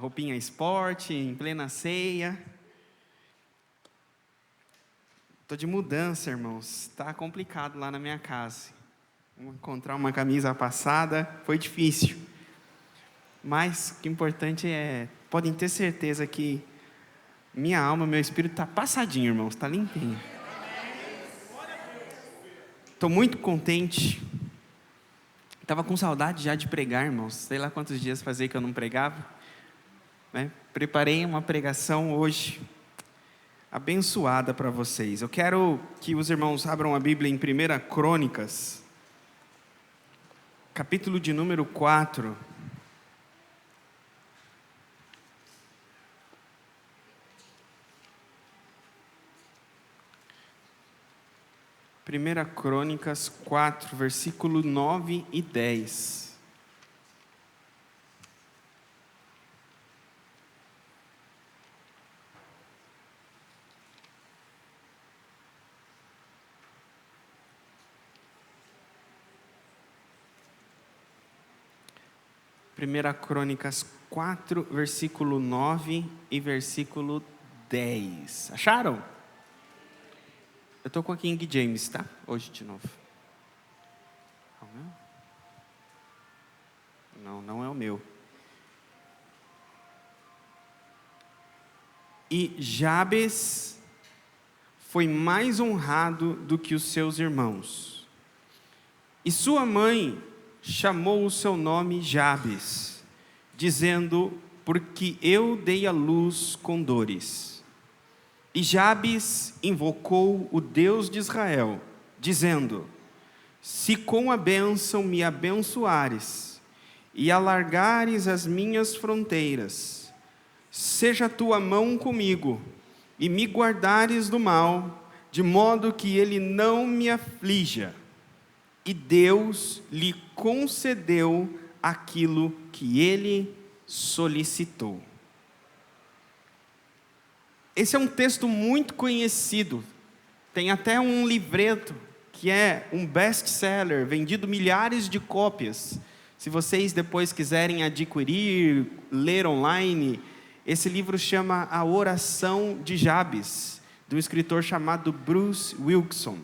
roupinha esporte, em plena ceia. Estou de mudança, irmãos. Está complicado lá na minha casa. Encontrar uma camisa passada foi difícil. Mas o que é importante podem ter certeza que minha alma, meu espírito está passadinho, irmãos, está limpinho. Estou muito contente. Estava com saudade já de pregar, irmãos. Sei lá quantos dias fazia que eu não pregava. Preparei uma pregação hoje, abençoada para vocês. Eu quero que os irmãos abram a Bíblia em 1 Crônicas, capítulo de número 4. Primeira Crônicas 4, versículo 9 e 10. Primeira Crônicas 4, versículo 9 e versículo 10. Acharam? Eu estou com a King James, tá? Hoje de novo. É o meu? Não é o meu. E Jabes foi mais honrado do que os seus irmãos. E sua mãe chamou o seu nome Jabes, dizendo: porque eu dei à luz com dores. E Jabes invocou o Deus de Israel, dizendo: se com a bênção me abençoares e alargares as minhas fronteiras, seja a tua mão comigo e me guardares do mal, de modo que ele não me aflija. E Deus lhe concedeu aquilo que ele solicitou. Esse é um texto muito conhecido, tem até um livreto que é um best-seller, vendido milhares de cópias. Se vocês depois quiserem adquirir, ler online, esse livro chama A Oração de Jabes, de um escritor chamado Bruce Wilkinson.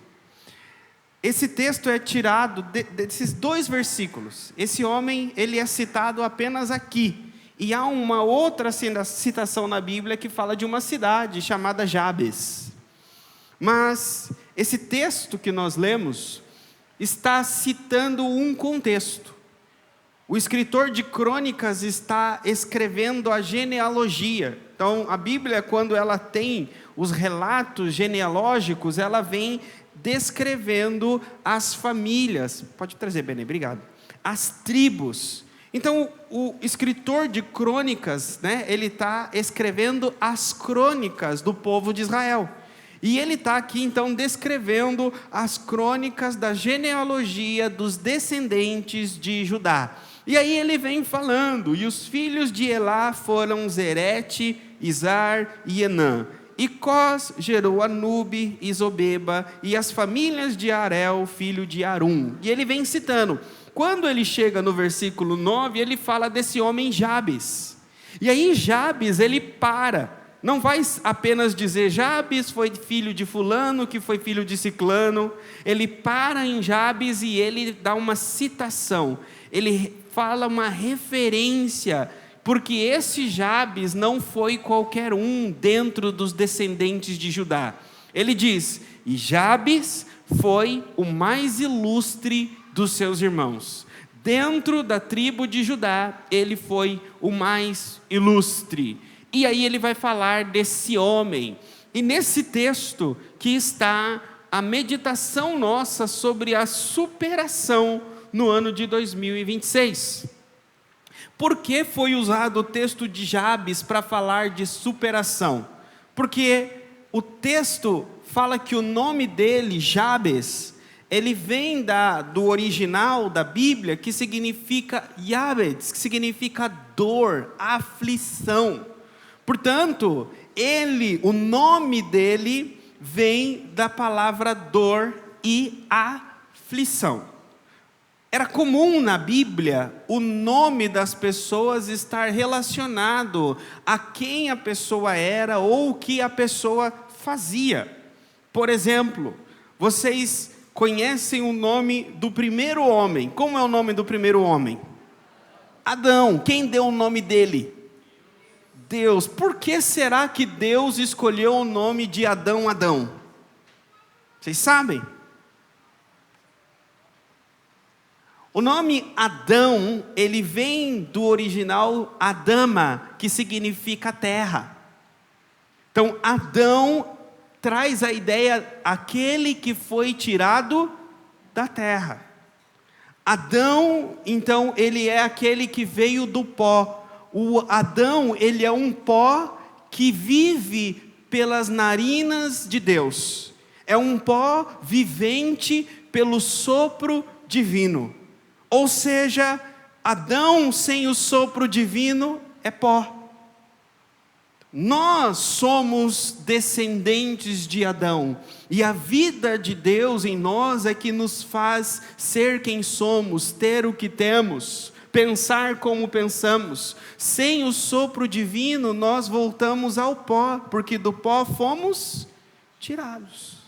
Esse texto é tirado desses dois versículos. Esse homem, ele é citado apenas aqui. E há uma outra citação na Bíblia que fala de uma cidade chamada Jabes. Mas esse texto que nós lemos está citando um contexto. O escritor de Crônicas está escrevendo a genealogia. Então, a Bíblia, quando ela tem os relatos genealógicos, ela vem descrevendo as famílias. Pode trazer, Benê, obrigado. As tribos. Então, o escritor de Crônicas, ele está escrevendo as crônicas do povo de Israel. E ele está aqui, então, descrevendo as crônicas da genealogia dos descendentes de Judá. E aí ele vem falando: e os filhos de Elá foram Zerete, Izar e Enã. E Cós gerou Anube e Zobeba, e as famílias de Arel, filho de Arum. E ele vem citando. Quando ele chega no versículo 9, ele fala desse homem Jabes. E aí Jabes, ele não vai apenas dizer Jabes foi filho de fulano, que foi filho de ciclano. Ele para em Jabes e ele dá uma citação. Ele fala uma referência, porque esse Jabes não foi qualquer um dentro dos descendentes de Judá. Ele diz: e Jabes foi o mais ilustre dos seus irmãos. Dentro da tribo de Judá, ele foi o mais ilustre. E aí ele vai falar desse homem. E nesse texto que está a meditação nossa sobre a superação no ano de 2026. Por que foi usado o texto de Jabes para falar de superação? Porque o texto fala que o nome dele, Jabes, ele vem do original da Bíblia, que significa Yabes, que significa dor, aflição. Portanto, o nome dele vem da palavra dor e aflição. Era comum na Bíblia o nome das pessoas estar relacionado a quem a pessoa era ou o que a pessoa fazia. Por exemplo, vocês conhecem o nome do primeiro homem. Como é o nome do primeiro homem? Adão. Quem deu o nome dele? Deus. Por que será que Deus escolheu o nome de Adão, Adão? Vocês sabem? O nome Adão, ele vem do original Adama, que significa terra. Então, Adão traz a ideia, aquele que foi tirado da terra. Adão, então, ele é aquele que veio do pó. O Adão, ele é um pó que vive pelas narinas de Deus. É um pó vivente pelo sopro divino. Ou seja, Adão sem o sopro divino é pó. Nós somos descendentes de Adão, e a vida de Deus em nós é que nos faz ser quem somos, ter o que temos, pensar como pensamos. Sem o sopro divino, nós voltamos ao pó, porque do pó fomos tirados.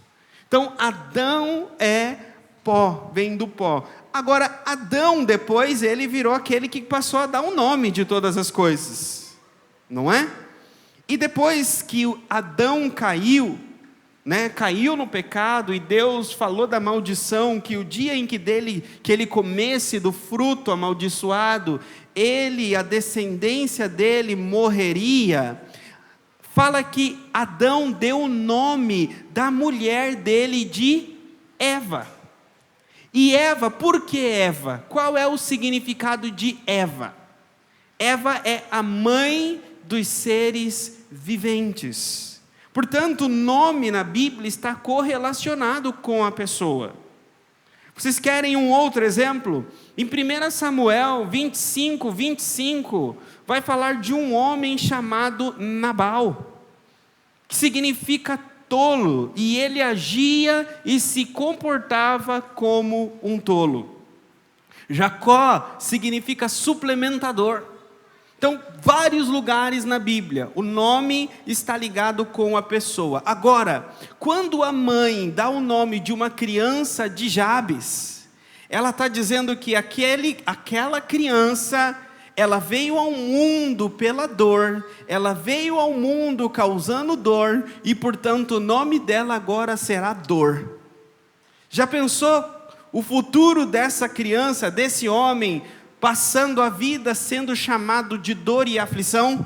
Então, Adão é pó, vem do pó. Agora, Adão depois, ele virou aquele que passou a dar o nome de todas as coisas, não é? E depois que Adão caiu, caiu no pecado, e Deus falou da maldição, que o dia em que ele comesse do fruto amaldiçoado, a descendência dele morreria. Fala que Adão deu o nome da mulher dele de Eva. E Eva, por que Eva? Qual é o significado de Eva? Eva é a mãe dos seres viventes. Portanto, o nome na Bíblia está correlacionado com a pessoa. Vocês querem um outro exemplo? Em 1 Samuel 25, 25, vai falar de um homem chamado Nabal, que significa tolo, e ele agia e se comportava como um tolo. Jacó significa suplementador. Então, vários lugares na Bíblia, o nome está ligado com a pessoa. Agora, quando a mãe dá o nome de uma criança de Jabes, ela está dizendo que aquela criança, ela veio ao mundo pela dor, ela veio ao mundo causando dor, e portanto o nome dela agora será dor. Já pensou o futuro dessa criança, desse homem, passando a vida sendo chamado de dor e aflição?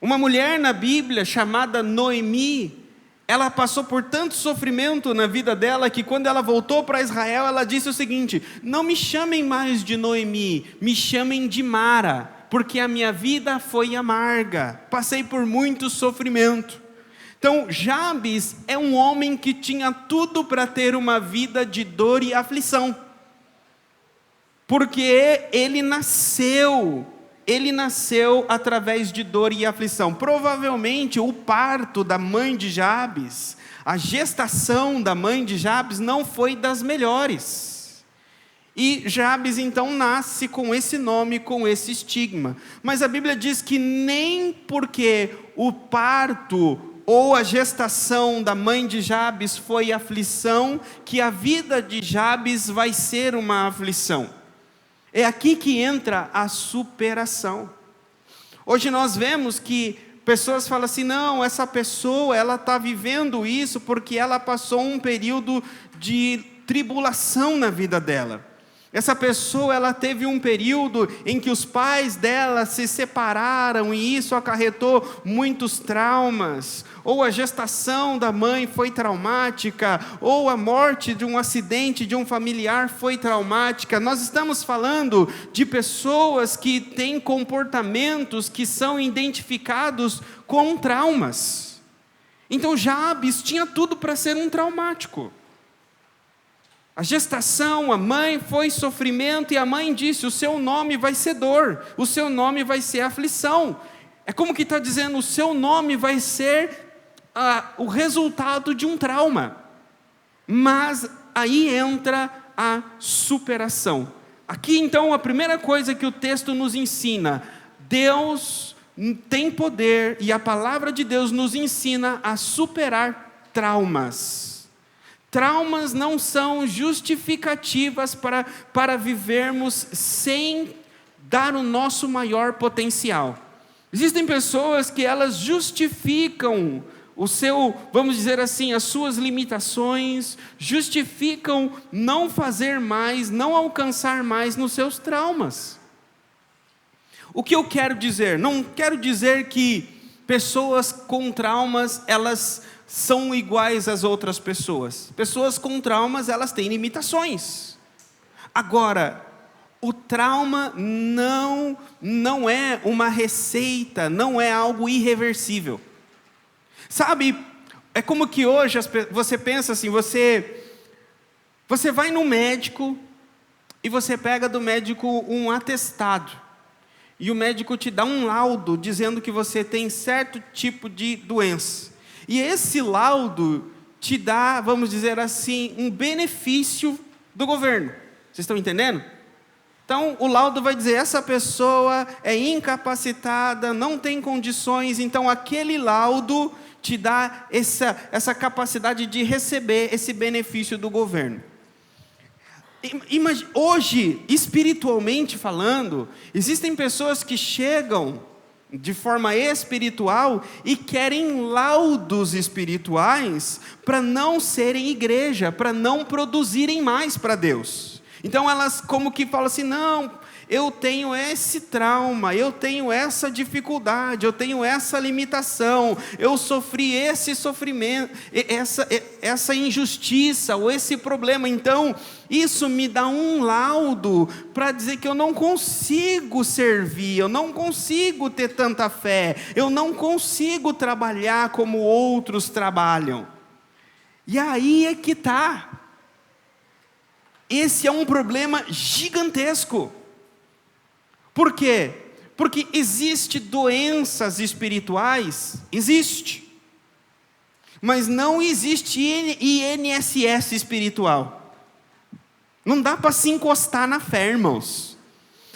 Uma mulher na Bíblia chamada Noemi, ela passou por tanto sofrimento na vida dela, que quando ela voltou para Israel, ela disse o seguinte: não me chamem mais de Noemi, me chamem de Mara, porque a minha vida foi amarga, passei por muito sofrimento. Então, Jabes é um homem que tinha tudo para ter uma vida de dor e aflição, porque ele nasceu através de dor e aflição. Provavelmente o parto da mãe de Jabes, a gestação da mãe de Jabes não foi das melhores. E Jabes então nasce com esse nome, com esse estigma. Mas a Bíblia diz que nem porque o parto ou a gestação da mãe de Jabes foi aflição, que a vida de Jabes vai ser uma aflição. É aqui que entra a superação. Hoje nós vemos que pessoas falam assim: não, essa pessoa, ela está vivendo isso porque ela passou um período de tribulação na vida dela. Essa pessoa, ela teve um período em que os pais dela se separaram e isso acarretou muitos traumas. Ou a gestação da mãe foi traumática, ou a morte de um acidente de um familiar foi traumática. Nós estamos falando de pessoas que têm comportamentos que são identificados com traumas. Então Jabes tinha tudo para ser um traumático. A gestação, a mãe foi sofrimento, e a mãe disse: o seu nome vai ser dor, o seu nome vai ser aflição. É como que está dizendo: o seu nome vai ser o resultado de um trauma. Mas aí entra a superação. Aqui então a primeira coisa que o texto nos ensina: Deus tem poder e a palavra de Deus nos ensina a superar traumas. Traumas não são justificativas para vivermos sem dar o nosso maior potencial. Existem pessoas que elas justificam vamos dizer assim, as suas limitações, justificam não fazer mais, não alcançar mais nos seus traumas. O que eu quero dizer? Não quero dizer que pessoas com traumas, elas são iguais às outras pessoas. Pessoas com traumas, elas têm limitações. Agora, o trauma não é uma receita, não é algo irreversível. Sabe, é como que hoje você pensa assim, você vai no médico e você pega do médico um atestado. E o médico te dá um laudo dizendo que você tem certo tipo de doença. E esse laudo te dá, vamos dizer assim, um benefício do governo. Vocês estão entendendo? Então, o laudo vai dizer, essa pessoa é incapacitada, não tem condições, então aquele laudo te dá essa capacidade de receber esse benefício do governo. Hoje, espiritualmente falando, existem pessoas que chegam de forma espiritual e querem laudos espirituais para não serem igreja, para não produzirem mais para Deus. Então elas como que falam assim, não, eu tenho esse trauma, eu tenho essa dificuldade, eu tenho essa limitação, eu sofri esse sofrimento, essa injustiça ou esse problema, então isso me dá um laudo para dizer que eu não consigo servir, eu não consigo ter tanta fé, eu não consigo trabalhar como outros trabalham. E aí é que está. Esse é um problema gigantesco. Por quê? Porque existe doenças espirituais, existe. Mas não existe INSS espiritual. Não dá para se encostar na fé, irmãos.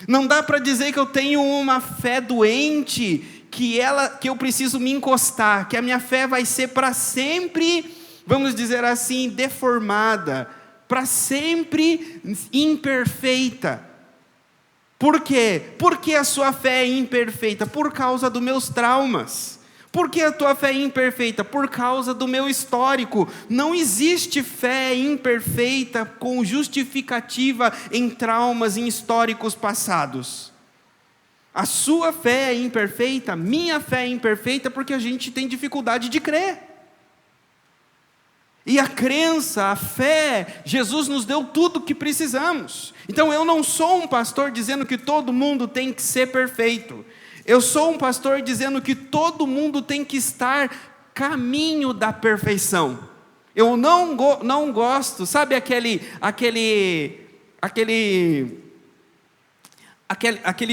Não dá para dizer que eu tenho uma fé doente, que eu preciso me encostar, que a minha fé vai ser para sempre, vamos dizer assim, deformada, para sempre imperfeita. Por quê? Porque a sua fé é imperfeita? Por causa dos meus traumas. Por que a tua fé é imperfeita? Por causa do meu histórico. Não existe fé imperfeita com justificativa em traumas, em históricos passados. A sua fé é imperfeita, minha fé é imperfeita porque a gente tem dificuldade de crer. E a crença, a fé, Jesus nos deu tudo o que precisamos. Então eu não sou um pastor dizendo que todo mundo tem que ser perfeito. Eu sou um pastor dizendo que todo mundo tem que estar caminho da perfeição. Eu não gosto, sabe aquele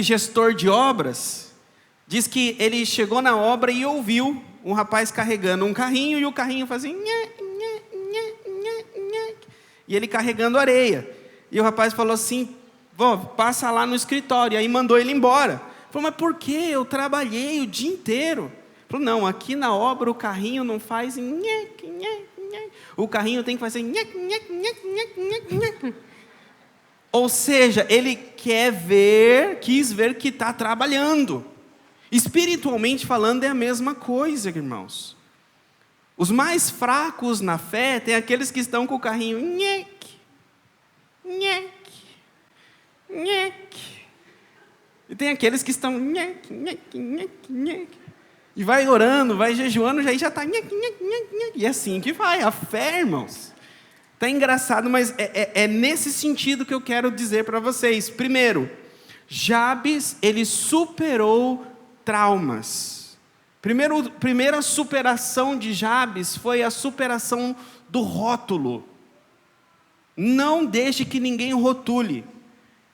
gestor de obras? Diz que ele chegou na obra e ouviu um rapaz carregando um carrinho e o carrinho fazia... E ele carregando areia. E o rapaz falou assim, passa lá no escritório. E aí mandou ele embora. Falou, mas por quê? Eu trabalhei o dia inteiro. Falou, não, aqui na obra o carrinho não faz... O carrinho tem que fazer... Ou seja, ele quis ver que está trabalhando. Espiritualmente falando é a mesma coisa, irmãos. Os mais fracos na fé, tem aqueles que estão com o carrinho, e tem aqueles que estão, e vai orando, vai jejuando, já está, e é assim que vai, a fé, irmãos. Está engraçado, mas é nesse sentido que eu quero dizer para vocês. Primeiro, Jabes, ele superou traumas. Primeira superação de Jabes foi a superação do rótulo. Não deixe que ninguém rotule.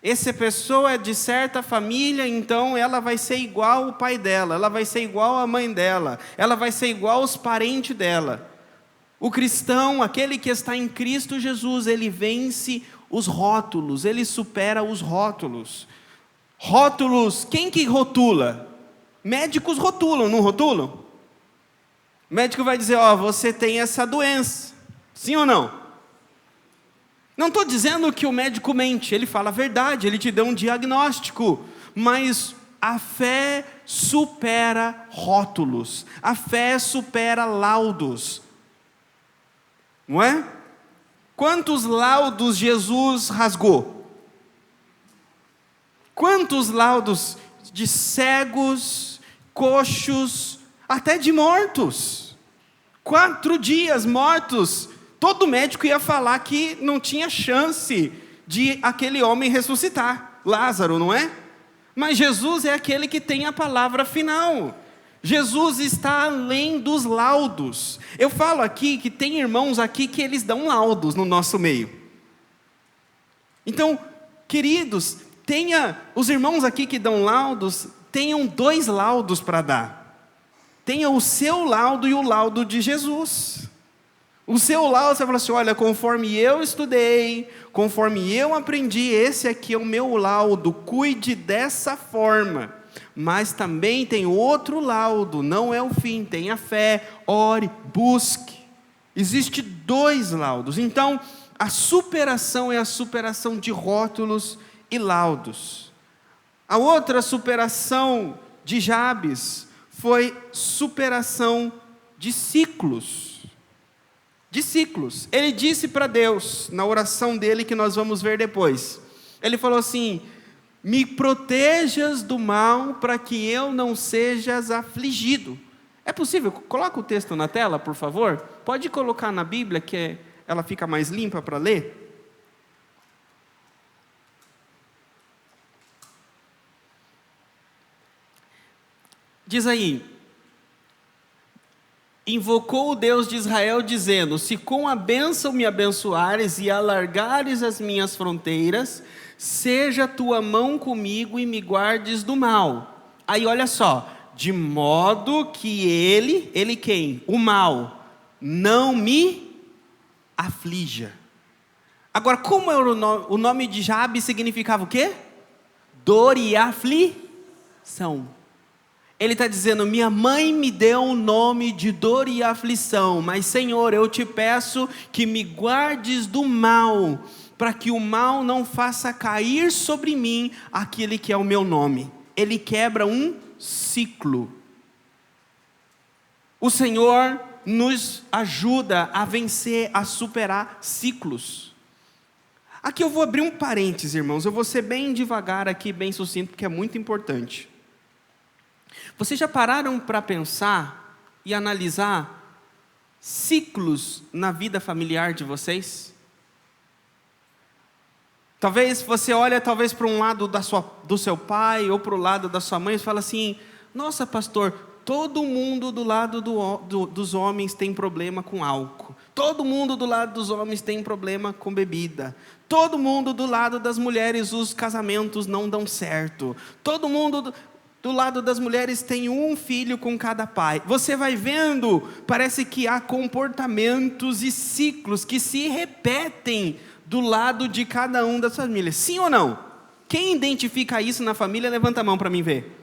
Essa pessoa é de certa família, então ela vai ser igual o pai dela, ela vai ser igual a mãe dela, ela vai ser igual aos parentes dela. O cristão, aquele que está em Cristo Jesus, ele vence os rótulos, ele supera os rótulos. Rótulos, quem que rotula? Médicos rotulam, não rotulam? O médico vai dizer, ó, você tem essa doença, sim ou não? Não estou dizendo que o médico mente, ele fala a verdade, ele te deu um diagnóstico, mas a fé supera rótulos, a fé supera laudos, não é? Quantos laudos Jesus rasgou? Quantos laudos de cegos, coxos, até de mortos? 4 dias mortos. Todo médico ia falar que não tinha chance de aquele homem ressuscitar. Lázaro, não é? Mas Jesus é aquele que tem a palavra final. Jesus está além dos laudos. Eu falo aqui que tem irmãos aqui que eles dão laudos no nosso meio. Então, queridos, os irmãos aqui que dão laudos, tenham 2 laudos para dar. Tenha o seu laudo e o laudo de Jesus. O seu laudo, você fala assim, olha, conforme eu estudei, conforme eu aprendi, esse aqui é o meu laudo, cuide dessa forma. Mas também tem outro laudo, não é o fim, tenha fé, ore, busque. Existe 2 laudos. Então, a superação é a superação de rótulos e laudos. A outra superação de Jabes foi superação de ciclos. De ciclos. Ele disse para Deus, na oração dele que nós vamos ver depois, ele falou assim, me protejas do mal para que eu não sejas afligido. É possível? Coloca o texto na tela, por favor. Pode colocar na Bíblia, que ela fica mais limpa para ler. Diz aí, invocou o Deus de Israel dizendo, se com a bênção me abençoares e alargares as minhas fronteiras, seja a tua mão comigo e me guardes do mal. Aí olha só, de modo que ele quem? O mal, não me aflija. Agora, como era o nome de Jabes significava o quê? Dor e aflição. Ele está dizendo, minha mãe me deu o nome de dor e aflição, mas Senhor, eu te peço que me guardes do mal, para que o mal não faça cair sobre mim aquele que é o meu nome. Ele quebra um ciclo. O Senhor nos ajuda a vencer, a superar ciclos. Aqui eu vou abrir um parênteses, irmãos, eu vou ser bem devagar aqui, bem sucinto, porque é muito importante. Vocês já pararam para pensar e analisar ciclos na vida familiar de vocês? Talvez você olha para um lado do seu pai ou para o lado da sua mãe e fala assim, nossa pastor, todo mundo do lado dos homens tem problema com álcool. Todo mundo do lado dos homens tem problema com bebida. Todo mundo do lado das mulheres, os casamentos não dão certo. Todo mundo do lado das mulheres tem um filho com cada pai. Você vai vendo, parece que há comportamentos e ciclos que se repetem do lado de cada um das famílias. Sim ou não? Quem identifica isso na família, levanta a mão para mim ver.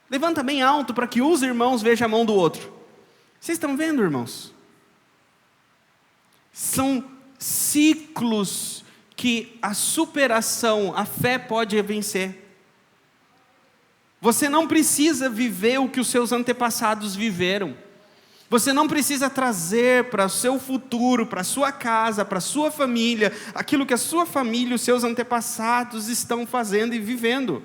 Levanta bem alto para que os irmãos vejam a mão do outro. Vocês estão vendo, irmãos? São ciclos que a superação, a fé pode vencer. Você não precisa viver o que os seus antepassados viveram. Você não precisa trazer para o seu futuro, para a sua casa, para a sua família, aquilo que a sua família, os seus antepassados estão fazendo e vivendo.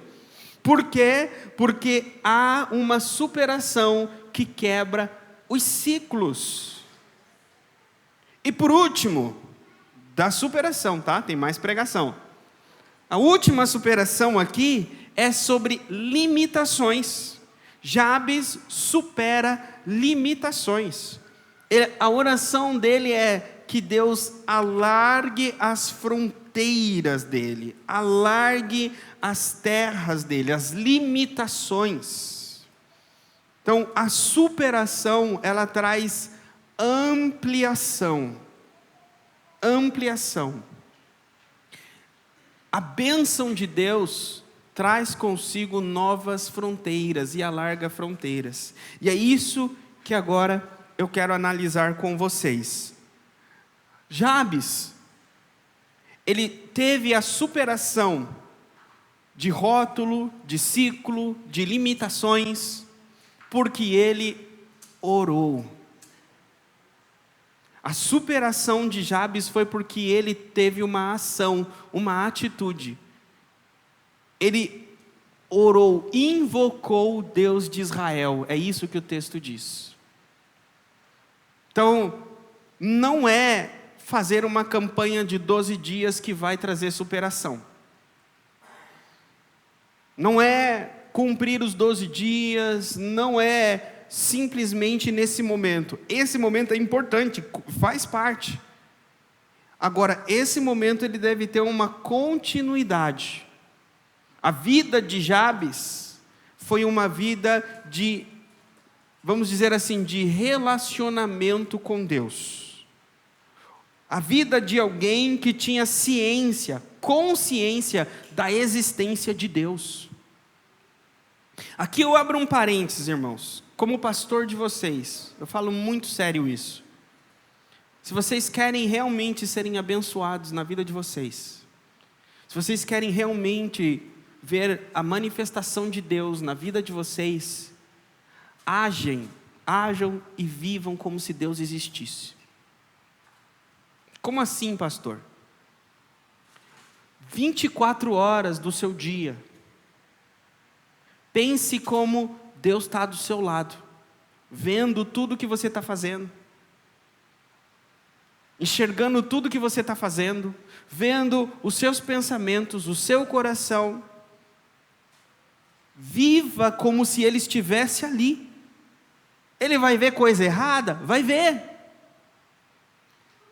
Por quê? Porque há uma superação que quebra os ciclos. E por último, da superação, tá? Tem mais pregação. A última superação aqui é sobre limitações. Jabes supera limitações. A oração dele é que Deus alargue as fronteiras dele, alargue as terras dele, as limitações. Então, a superação, ela traz ampliação. Ampliação. A bênção de Deus traz consigo novas fronteiras e alarga fronteiras. E é isso que agora eu quero analisar com vocês. Jabes, ele teve a superação de rótulo, de ciclo, de limitações, porque ele orou. A superação de Jabes foi porque ele teve uma ação, uma atitude. Ele orou, invocou o Deus de Israel. É isso que o texto diz. Então, não é fazer uma campanha de 12 dias que vai trazer superação. Não é cumprir os 12 dias, não é simplesmente nesse momento. Esse momento é importante, faz parte. Agora, esse momento ele deve ter uma continuidade. A vida de Jabes foi uma vida de, vamos dizer assim, de relacionamento com Deus. A vida de alguém que tinha ciência, consciência da existência de Deus. Aqui eu abro um parênteses, irmãos. Como pastor de vocês, eu falo muito sério isso. Se vocês querem realmente serem abençoados na vida de vocês, se vocês querem realmente ver a manifestação de Deus na vida de vocês, ajam e vivam como se Deus existisse. Como assim, pastor? 24 horas do seu dia, pense como Deus está do seu lado, vendo tudo que você está fazendo, enxergando tudo que você está fazendo, vendo os seus pensamentos, o seu coração. Viva como se Ele estivesse ali. Ele vai ver coisa errada? Vai ver.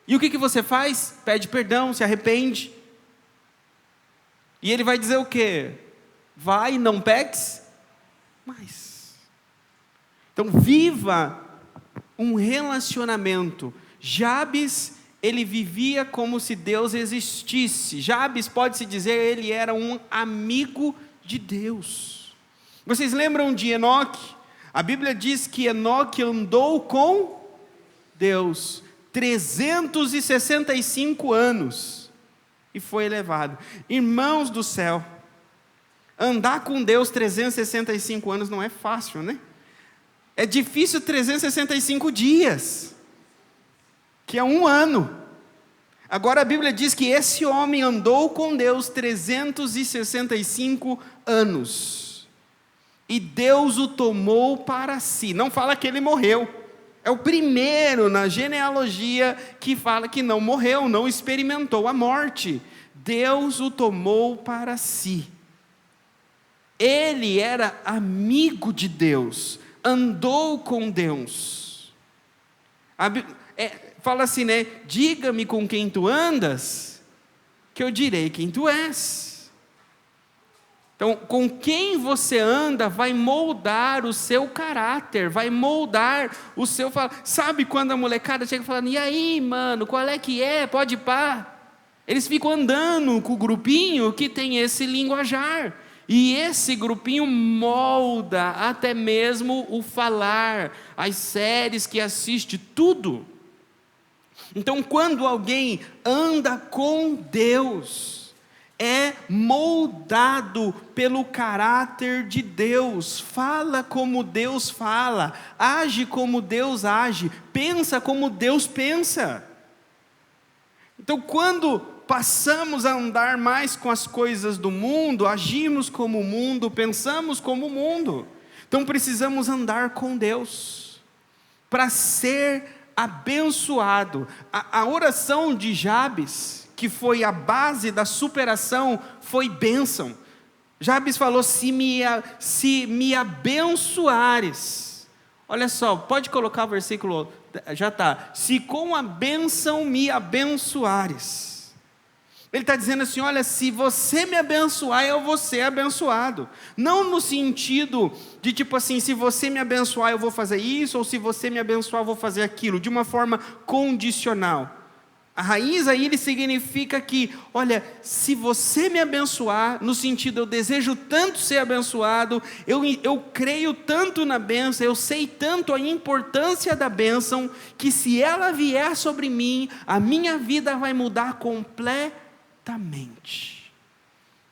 E o que você faz? Pede perdão, se arrepende. E Ele vai dizer o quê? Vai, não peques mais. Então, viva um relacionamento. Jabes, ele vivia como se Deus existisse. Jabes, pode-se dizer, ele era um amigo de Deus. Vocês lembram de Enoque? A Bíblia diz que Enoque andou com Deus 365 anos e foi elevado. Irmãos do céu, andar com Deus 365 anos não é fácil, né? É difícil 365 dias, que é um ano. Agora a Bíblia diz que esse homem andou com Deus 365 anos. E Deus o tomou para si. Não fala que ele morreu. É o primeiro na genealogia que fala que não morreu, não experimentou a morte. Deus o tomou para si. Ele era amigo de Deus, andou com Deus. Fala assim, né? Diga-me com quem tu andas, que eu direi quem tu és. Então, com quem você anda vai moldar o seu caráter, vai moldar o seu... Sabe quando a molecada chega falando, e aí, mano, qual é que é? Pode ir pá? Eles ficam andando com o grupinho que tem esse linguajar. E esse grupinho molda até mesmo o falar, as séries que assiste, tudo. Então, quando alguém anda com Deus, é moldado pelo caráter de Deus, fala como Deus fala, age como Deus age, pensa como Deus pensa. Então, quando passamos a andar mais com as coisas do mundo, agimos como o mundo, pensamos como o mundo. Então precisamos andar com Deus, para ser abençoado. A oração de Jabes, que foi a base da superação, foi bênção. Jabes falou, se me abençoares. Olha só, pode colocar o versículo, já está. Se com a bênção me abençoares. Ele está dizendo assim, olha, se você me abençoar, eu vou ser abençoado. Não no sentido de tipo assim, se você me abençoar, eu vou fazer isso, ou se você me abençoar, eu vou fazer aquilo, de uma forma condicional. A raiz aí ele significa que, olha, se você me abençoar, no sentido eu desejo tanto ser abençoado, eu creio tanto na bênção, eu sei tanto a importância da bênção, que se ela vier sobre mim, a minha vida vai mudar completamente.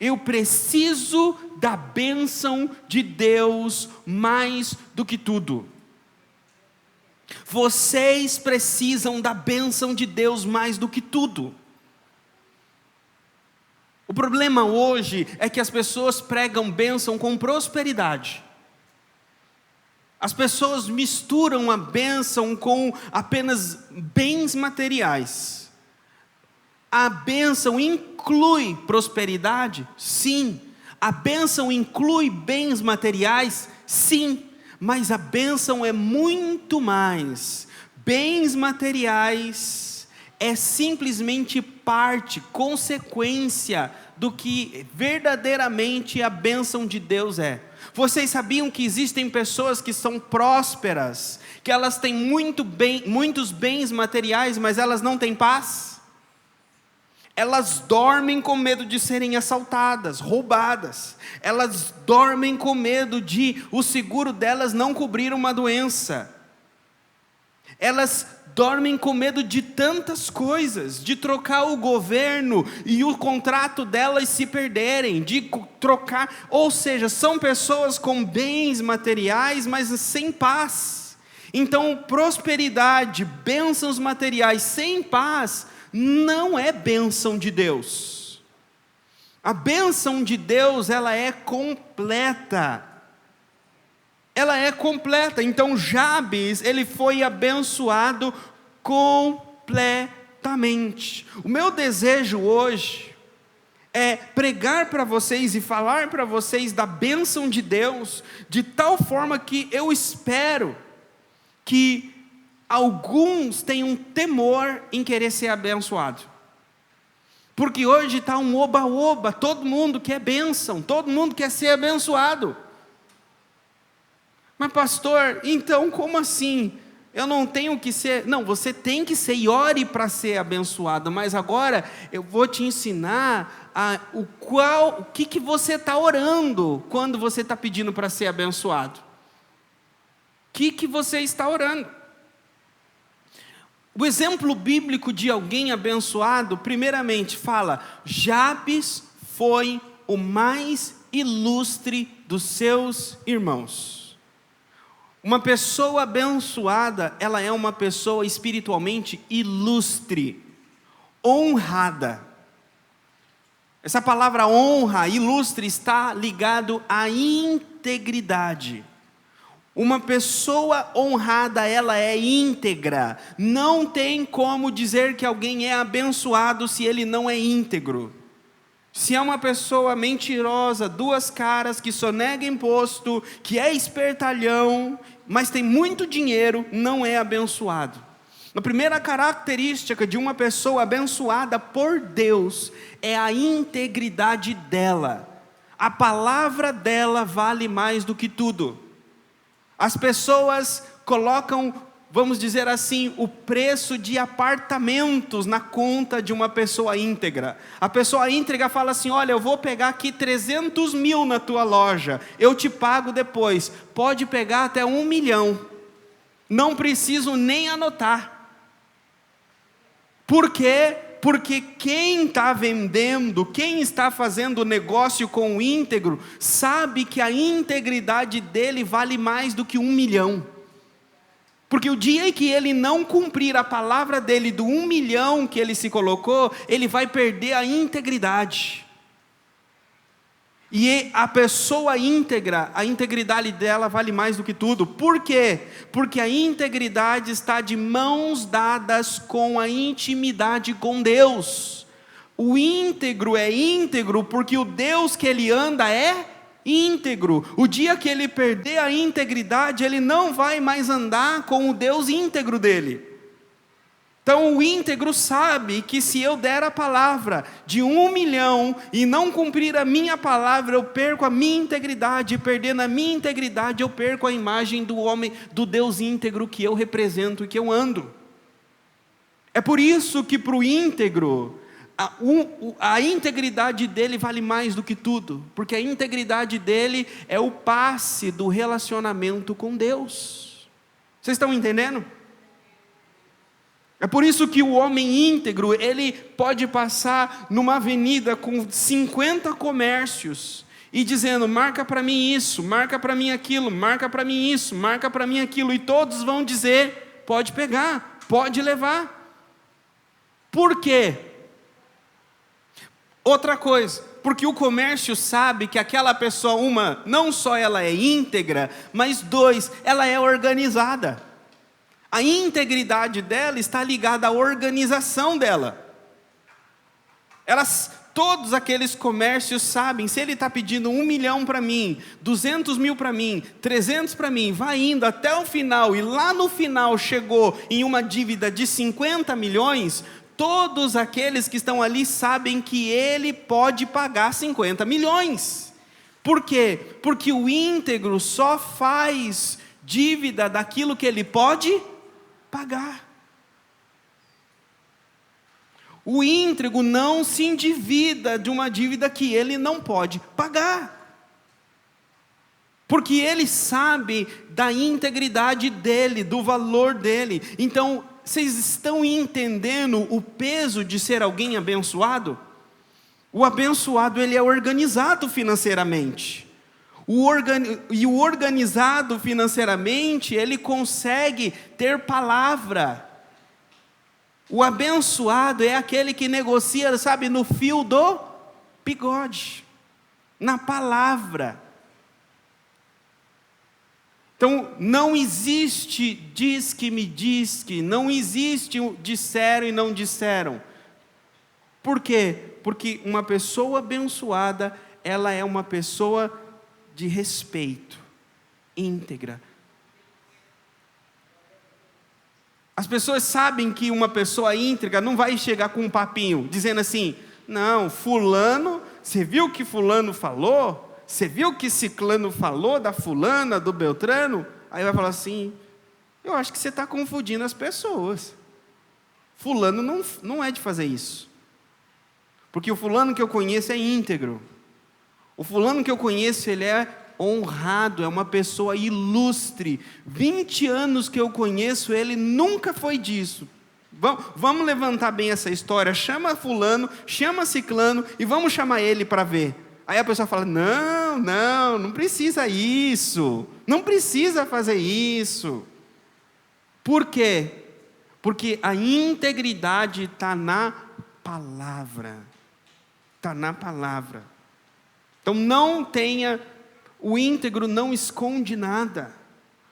Eu preciso da bênção de Deus mais do que tudo. Vocês precisam da bênção de Deus mais do que tudo. O problema hoje é que as pessoas pregam bênção com prosperidade. As pessoas misturam a bênção com apenas bens materiais. A bênção inclui prosperidade? Sim. A bênção inclui bens materiais? Sim. Mas a bênção é muito mais. Bens materiais é simplesmente parte, consequência do que verdadeiramente a bênção de Deus é. Vocês sabiam que existem pessoas que são prósperas, que elas têm muitos bens materiais, mas elas não têm paz? Elas dormem com medo de serem assaltadas, roubadas. Elas dormem com medo de o seguro delas não cobrir uma doença. Elas dormem com medo de tantas coisas, de trocar o governo e o contrato delas se perderem, de trocar, ou seja, são pessoas com bens materiais, mas sem paz. Então, prosperidade, bênçãos materiais sem paz, não é bênção de Deus. A bênção de Deus, ela é completa. Ela é completa. Então Jabes, ele foi abençoado completamente. O meu desejo hoje é pregar para vocês e falar para vocês da bênção de Deus, de tal forma que eu espero que alguns têm um temor em querer ser abençoado. Porque hoje está um oba-oba, todo mundo quer bênção, todo mundo quer ser abençoado. Mas pastor, então como assim? Eu não tenho que ser... Não, você tem que ser e ore para ser abençoado. Mas agora eu vou te ensinar o que você está orando quando você está pedindo para ser abençoado. O que você está orando? O exemplo bíblico de alguém abençoado, primeiramente fala, Jabes foi o mais ilustre dos seus irmãos. Uma pessoa abençoada, ela é uma pessoa espiritualmente ilustre, honrada. Essa palavra honra, ilustre, está ligado à integridade. Uma pessoa honrada, ela é íntegra. Não tem como dizer que alguém é abençoado se ele não é íntegro. Se é uma pessoa mentirosa, duas caras, que sonega imposto, que é espertalhão, mas tem muito dinheiro, não é abençoado. A primeira característica de uma pessoa abençoada por Deus é a integridade dela. A palavra dela vale mais do que tudo. As pessoas colocam, vamos dizer assim, o preço de apartamentos na conta de uma pessoa íntegra. A pessoa íntegra fala assim, olha, eu vou pegar aqui 300 mil na tua loja, eu te pago depois, pode pegar até 1 milhão, não preciso nem anotar. Por quê? Porque quem está vendendo, quem está fazendo negócio com o íntegro, sabe que a integridade dele vale mais do que 1 milhão. Porque o dia em que ele não cumprir a palavra dele do 1 milhão que ele se colocou, ele vai perder a integridade. E a pessoa íntegra, a integridade dela vale mais do que tudo. Por quê? Porque a integridade está de mãos dadas com a intimidade com Deus. O íntegro é íntegro porque o Deus que ele anda é íntegro. O dia que ele perder a integridade, ele não vai mais andar com o Deus íntegro dele. Então o íntegro sabe que se eu der a palavra de 1 milhão e não cumprir a minha palavra, eu perco a minha integridade, e perdendo a minha integridade, eu perco a imagem do homem, do Deus íntegro que eu represento e que eu ando. É por isso que para o íntegro, a integridade dele vale mais do que tudo, porque a integridade dele é o passe do relacionamento com Deus. Vocês estão entendendo? É por isso que o homem íntegro, ele pode passar numa avenida com 50 comércios e dizendo: marca para mim isso, marca para mim aquilo, marca para mim isso, marca para mim aquilo, e todos vão dizer: pode pegar, pode levar. Por quê? Outra coisa, porque o comércio sabe que aquela pessoa, uma, não só ela é íntegra, mas dois, ela é organizada. A integridade dela está ligada à organização dela. Todos aqueles comércios sabem, se ele está pedindo 1 milhão para mim, 200 mil para mim, 300 para mim, vai indo até o final, e lá no final chegou em uma dívida de 50 milhões, todos aqueles que estão ali sabem que ele pode pagar 50 milhões. Por quê? Porque o íntegro só faz dívida daquilo que ele pode pagar. O íntegro não se endivida de uma dívida que ele não pode pagar, porque ele sabe da integridade dele, do valor dele. Então, vocês estão entendendo o peso de ser alguém abençoado? O abençoado, ele é organizado financeiramente. E o organizado financeiramente, ele consegue ter palavra. O abençoado é aquele que negocia, sabe, no fio do bigode, na palavra. Então, não existe diz que me diz que, não existe disseram e não disseram. Por quê? Porque uma pessoa abençoada, ela é uma pessoa de respeito, íntegra. As pessoas sabem que uma pessoa íntegra não vai chegar com um papinho, dizendo assim: não, fulano, você viu o que fulano falou? Você viu o que ciclano falou da fulana, do Beltrano? Aí vai falar assim: eu acho que você está confundindo as pessoas. Fulano não é de fazer isso. Porque o fulano que eu conheço é íntegro. O fulano que eu conheço, ele é honrado, é uma pessoa ilustre. 20 anos que eu conheço, ele nunca foi disso. Vamos levantar bem essa história. Chama fulano, chama ciclano e vamos chamar ele para ver. Aí a pessoa fala: não precisa isso. Não precisa fazer isso. Por quê? Porque a integridade está na palavra. Está na palavra. Então o íntegro não esconde nada.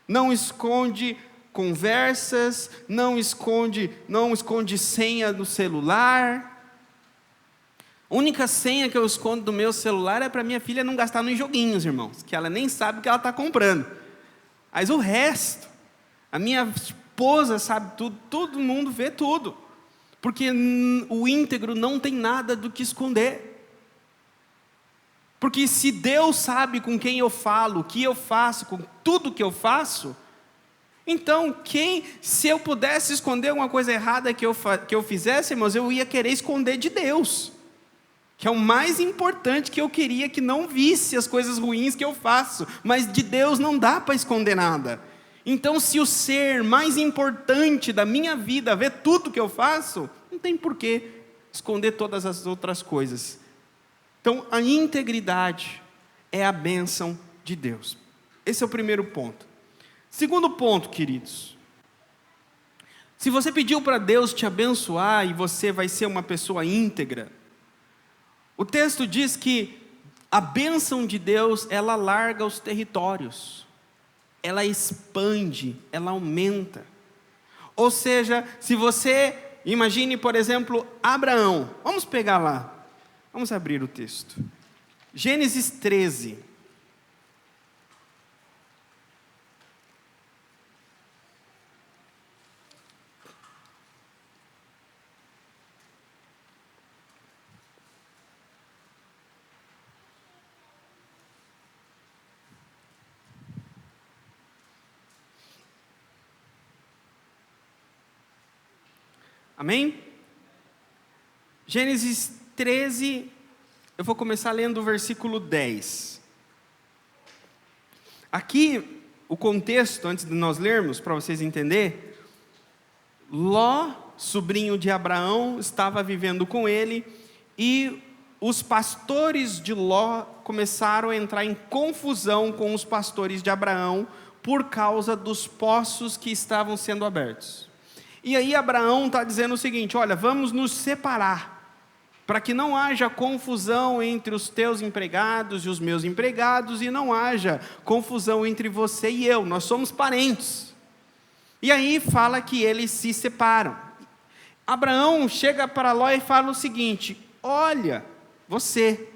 Não esconde conversas, não esconde senha do celular. A única senha que eu escondo do meu celular é para minha filha não gastar nos joguinhos, irmãos, que ela nem sabe o que ela está comprando. Mas o resto, a minha esposa sabe tudo, todo mundo vê tudo, porque o íntegro não tem nada do que esconder. Porque se Deus sabe com quem eu falo, o que eu faço, com tudo que eu faço, então se eu pudesse esconder uma coisa errada que eu fizesse, irmãos, eu ia querer esconder de Deus, que é o mais importante, que eu queria que não visse as coisas ruins que eu faço, mas de Deus não dá para esconder nada. Então, se o ser mais importante da minha vida vê tudo que eu faço, não tem por que esconder todas as outras coisas. Então, a integridade é a bênção de Deus. Esse é o primeiro ponto. Segundo ponto, queridos. Se você pediu para Deus te abençoar e você vai ser uma pessoa íntegra, o texto diz que a bênção de Deus, ela larga os territórios, ela expande, ela aumenta. Ou seja, se você, imagine, por exemplo, Abraão, vamos pegar lá. Vamos abrir o texto. Gênesis 13. Amém? Gênesis 13, eu vou começar lendo o versículo 10. Aqui, o contexto, antes de nós lermos, para vocês entenderem, Ló, sobrinho de Abraão, estava vivendo com ele, e os pastores de Ló começaram a entrar em confusão com os pastores de Abraão, por causa dos poços que estavam sendo abertos. E aí Abraão está dizendo o seguinte: olha, vamos nos separar, para que não haja confusão entre os teus empregados e os meus empregados, e não haja confusão entre você e eu, nós somos parentes. E aí fala que eles se separam. Abraão chega para Ló e fala o seguinte: olha, você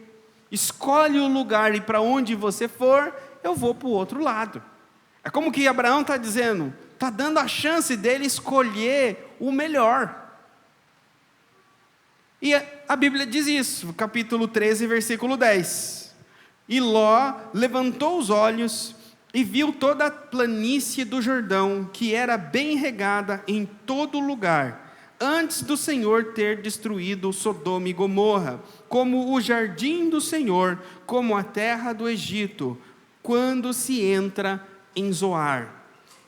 escolhe o lugar, e para onde você for, eu vou para o outro lado. É como que Abraão está dizendo, está dando a chance dele escolher o melhor. E a Bíblia diz isso, capítulo 13, versículo 10. E Ló levantou os olhos e viu toda a planície do Jordão, que era bem regada em todo lugar, antes do Senhor ter destruído Sodoma e Gomorra, como o jardim do Senhor, como a terra do Egito, quando se entra em Zoar.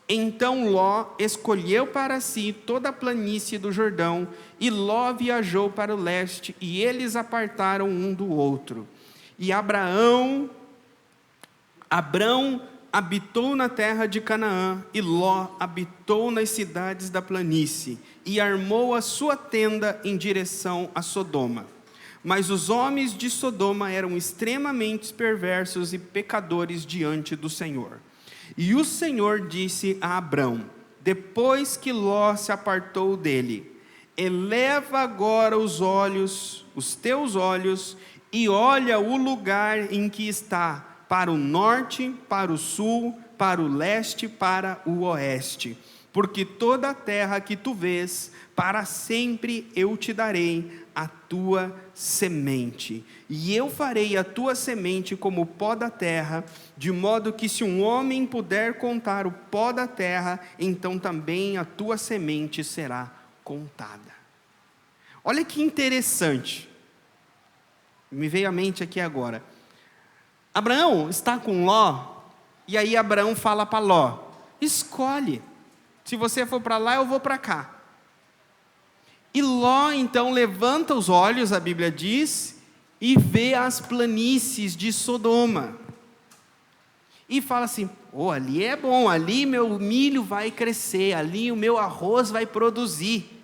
Então Ló escolheu para si toda a planície do Jordão, e Ló viajou para o leste, e eles apartaram um do outro. E Abrão habitou na terra de Canaã, e Ló habitou nas cidades da planície, e armou a sua tenda em direção a Sodoma. Mas os homens de Sodoma eram extremamente perversos e pecadores diante do Senhor. E o Senhor disse a Abrão, depois que Ló se apartou dele: eleva agora os teus olhos, e olha o lugar em que está, para o norte, para o sul, para o leste, para o oeste. Porque toda a terra que tu vês, para sempre eu te darei a tua semente. E eu farei a tua semente como o pó da terra, de modo que se um homem puder contar o pó da terra, então também a tua semente será contada. Olha que interessante. Me veio à mente aqui agora. Abraão está com Ló, e aí Abraão fala para Ló: escolhe, se você for para lá, eu vou para cá. E Ló então levanta os olhos, a Bíblia diz, e vê as planícies de Sodoma. E fala assim: ali é bom, ali meu milho vai crescer, ali o meu arroz vai produzir.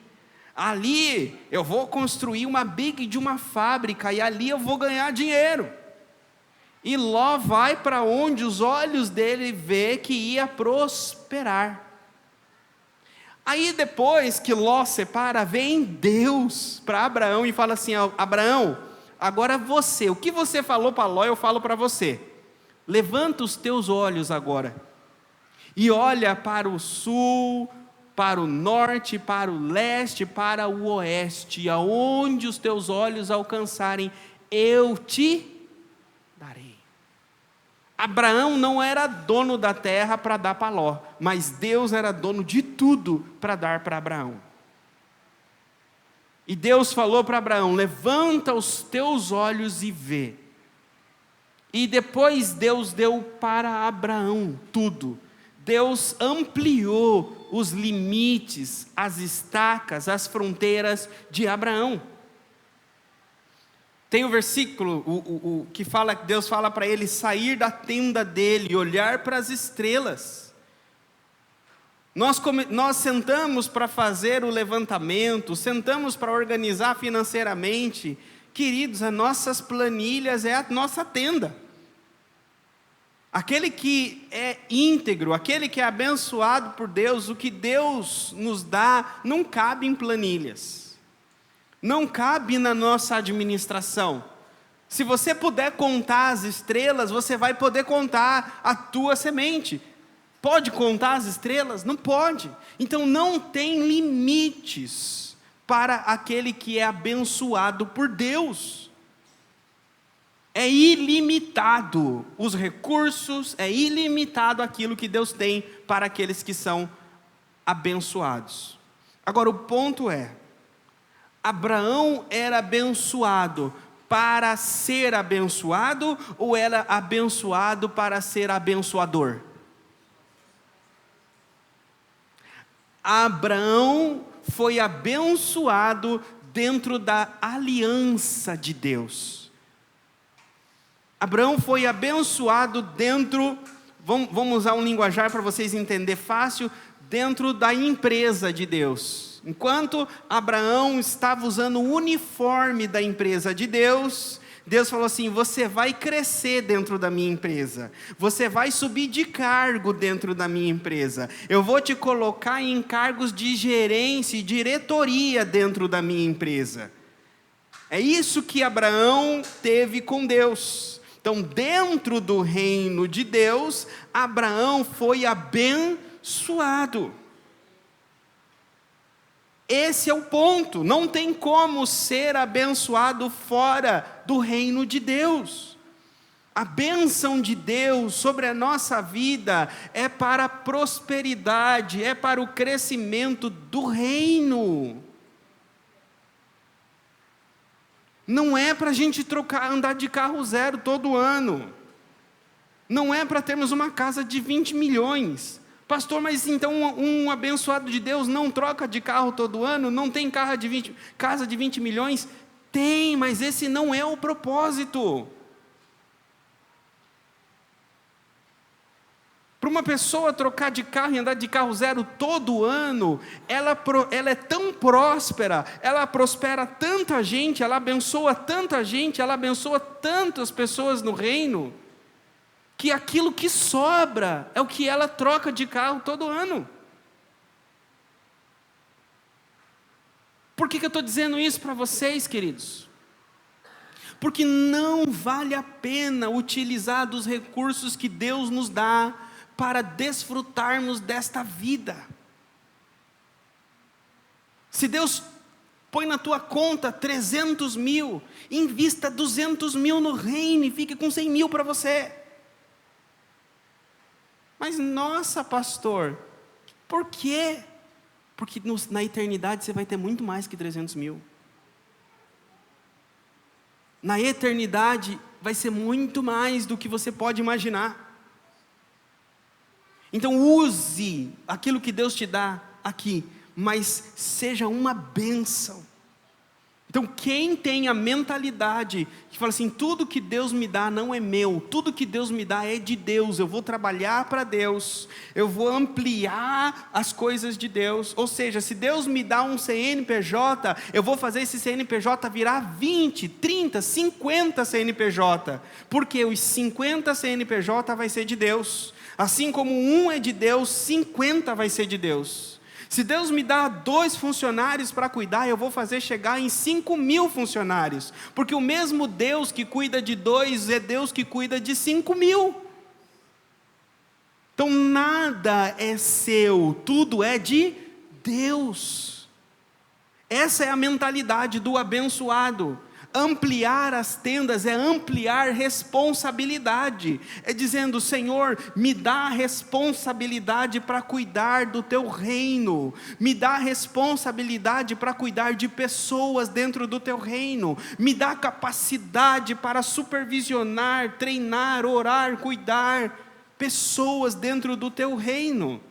Ali eu vou construir uma big de uma fábrica, e ali eu vou ganhar dinheiro. E Ló vai para onde os olhos dele vê que ia prosperar. Aí depois que Ló separa, vem Deus para Abraão e fala assim: Abraão, agora você, o que você falou para Ló, eu falo para você. Levanta os teus olhos agora, e olha para o sul, para o norte, para o leste, para o oeste, aonde os teus olhos alcançarem, eu te darei. Abraão não era dono da terra para dar para Ló, mas Deus era dono de tudo para dar para Abraão. E Deus falou para Abraão: levanta os teus olhos e vê. E depois Deus deu para Abraão tudo. Deus ampliou os limites, as estacas, as fronteiras de Abraão. Tem o versículo que fala, que Deus fala para ele sair da tenda dele e olhar para as estrelas. Nós sentamos para fazer o levantamento, sentamos para organizar financeiramente. Queridos, as nossas planilhas é a nossa tenda. Aquele que é íntegro, aquele que é abençoado por Deus, o que Deus nos dá não cabe em planilhas. Não cabe na nossa administração. Se você puder contar as estrelas, você vai poder contar a tua semente. Pode contar as estrelas? Não pode. Então não tem limites para aquele que é abençoado por Deus. É ilimitado os recursos, é ilimitado aquilo que Deus tem para aqueles que são abençoados. Agora o ponto é, Abraão era abençoado para ser abençoado ou era abençoado para ser abençoador? Abraão foi abençoado dentro da aliança de Deus. Abraão foi abençoado dentro, vamos usar um linguajar para vocês entenderem fácil, dentro da empresa de Deus. Enquanto Abraão estava usando o uniforme da empresa de Deus, Deus falou assim: você vai crescer dentro da minha empresa, você vai subir de cargo dentro da minha empresa, eu vou te colocar em cargos de gerência e diretoria dentro da minha empresa. É isso que Abraão teve com Deus. Então, dentro do reino de Deus, Abraão foi abençoado. Esse é o ponto, não tem como ser abençoado fora do reino de Deus. A bênção de Deus sobre a nossa vida é para a prosperidade, é para o crescimento do reino. Não é para a gente andar de carro zero todo ano. Não é para termos uma casa de 20 milhões. Pastor, mas então um abençoado de Deus não troca de carro todo ano? Não tem casa de 20 milhões? Tem, mas esse não é o propósito. Para uma pessoa trocar de carro e andar de carro zero todo ano, ela é tão próspera, ela prospera tanta gente, ela abençoa tanta gente, ela abençoa tantas pessoas no reino, que aquilo que sobra é o que ela troca de carro todo ano. Por que eu estou dizendo isso para vocês, queridos? Porque não vale a pena utilizar dos recursos que Deus nos dá para desfrutarmos desta vida. Se Deus põe na tua conta 300 mil, invista 200 mil no reino e fique com 100 mil para você. Mas nossa, pastor, por quê? Porque na eternidade você vai ter muito mais que 300 mil. Na eternidade vai ser muito mais do que você pode imaginar. Então use aquilo que Deus te dá aqui, mas seja uma bênção. Então quem tem a mentalidade que fala assim: tudo que Deus me dá não é meu, tudo que Deus me dá é de Deus, eu vou trabalhar para Deus, eu vou ampliar as coisas de Deus. Ou seja, se Deus me dá um CNPJ, eu vou fazer esse CNPJ virar 20, 30, 50 CNPJ, porque os 50 CNPJ vai ser de Deus. Assim como um é de Deus, 50 vai ser de Deus. Se Deus me dá 2 funcionários para cuidar, eu vou fazer chegar em 5.000 funcionários. Porque o mesmo Deus que cuida de 2 é Deus que cuida de 5.000. Então nada é seu, tudo é de Deus. Essa é a mentalidade do abençoado. Ampliar as tendas é ampliar responsabilidade, é dizendo: Senhor, me dá a responsabilidade para cuidar do teu reino, me dá a responsabilidade para cuidar de pessoas dentro do teu reino, me dá capacidade para supervisionar, treinar, orar, cuidar pessoas dentro do teu reino.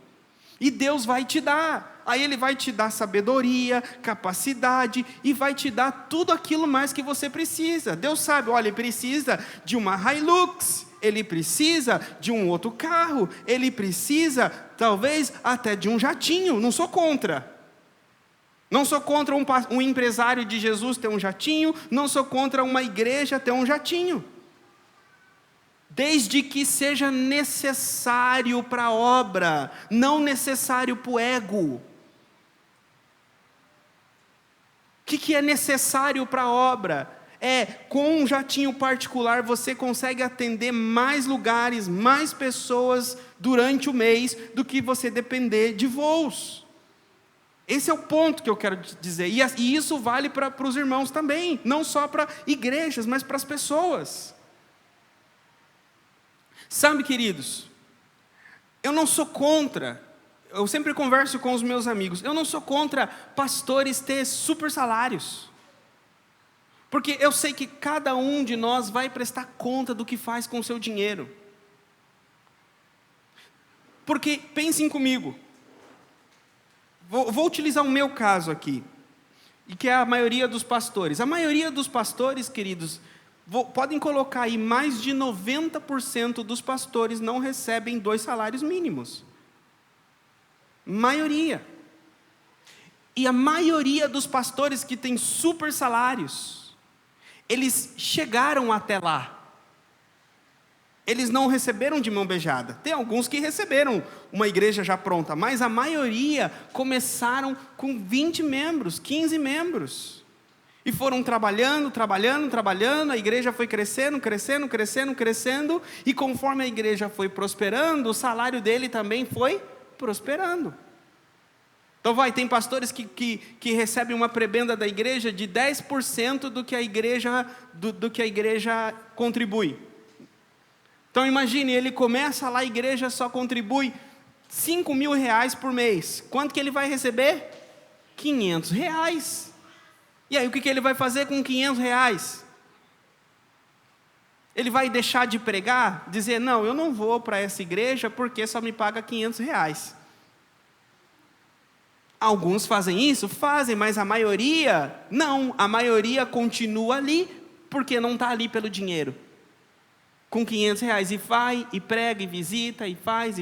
E Deus vai te dar, aí Ele vai te dar sabedoria, capacidade, e vai te dar tudo aquilo mais que você precisa. Deus sabe, olha, Ele precisa de uma Hilux, Ele precisa de um outro carro, Ele precisa, talvez, até de um jatinho. Não sou contra. Não sou contra um empresário de Jesus ter um jatinho, não sou contra uma igreja ter um jatinho. Desde que seja necessário para a obra, não necessário para o ego. O que é necessário para a obra? Com um jatinho particular você consegue atender mais lugares, mais pessoas durante o mês, do que você depender de voos. Esse é o ponto que eu quero dizer, e isso vale para os irmãos também, não só para igrejas, mas para as pessoas. Sabe, queridos, eu não sou contra, eu sempre converso com os meus amigos, eu não sou contra pastores ter super salários, porque eu sei que cada um de nós vai prestar conta do que faz com o seu dinheiro. Porque, pensem comigo, vou utilizar o meu caso aqui, e que é a maioria dos pastores. A maioria dos pastores, queridos, podem colocar aí, mais de 90% dos pastores não recebem 2 salários mínimos. Maioria. E a maioria dos pastores que têm super salários, eles chegaram até lá. Eles não receberam de mão beijada. Tem alguns que receberam uma igreja já pronta, mas a maioria começaram com 20 membros, 15 membros. E foram trabalhando, a igreja foi crescendo, e conforme a igreja foi prosperando, o salário dele também foi prosperando. Então tem pastores que recebem uma prebenda da igreja de 10% do que a igreja contribui. Então imagine, ele começa lá, a igreja só contribui R$5.000 por mês. Quanto que ele vai receber? R$500. E aí o que ele vai fazer com R$500? Ele vai deixar de pregar? Dizer, não, eu não vou para essa igreja porque só me paga R$500. Alguns fazem isso? Fazem, mas a maioria, não. A maioria continua ali, porque não está ali pelo dinheiro. Com R$500, e vai, e prega, e visita, e faz,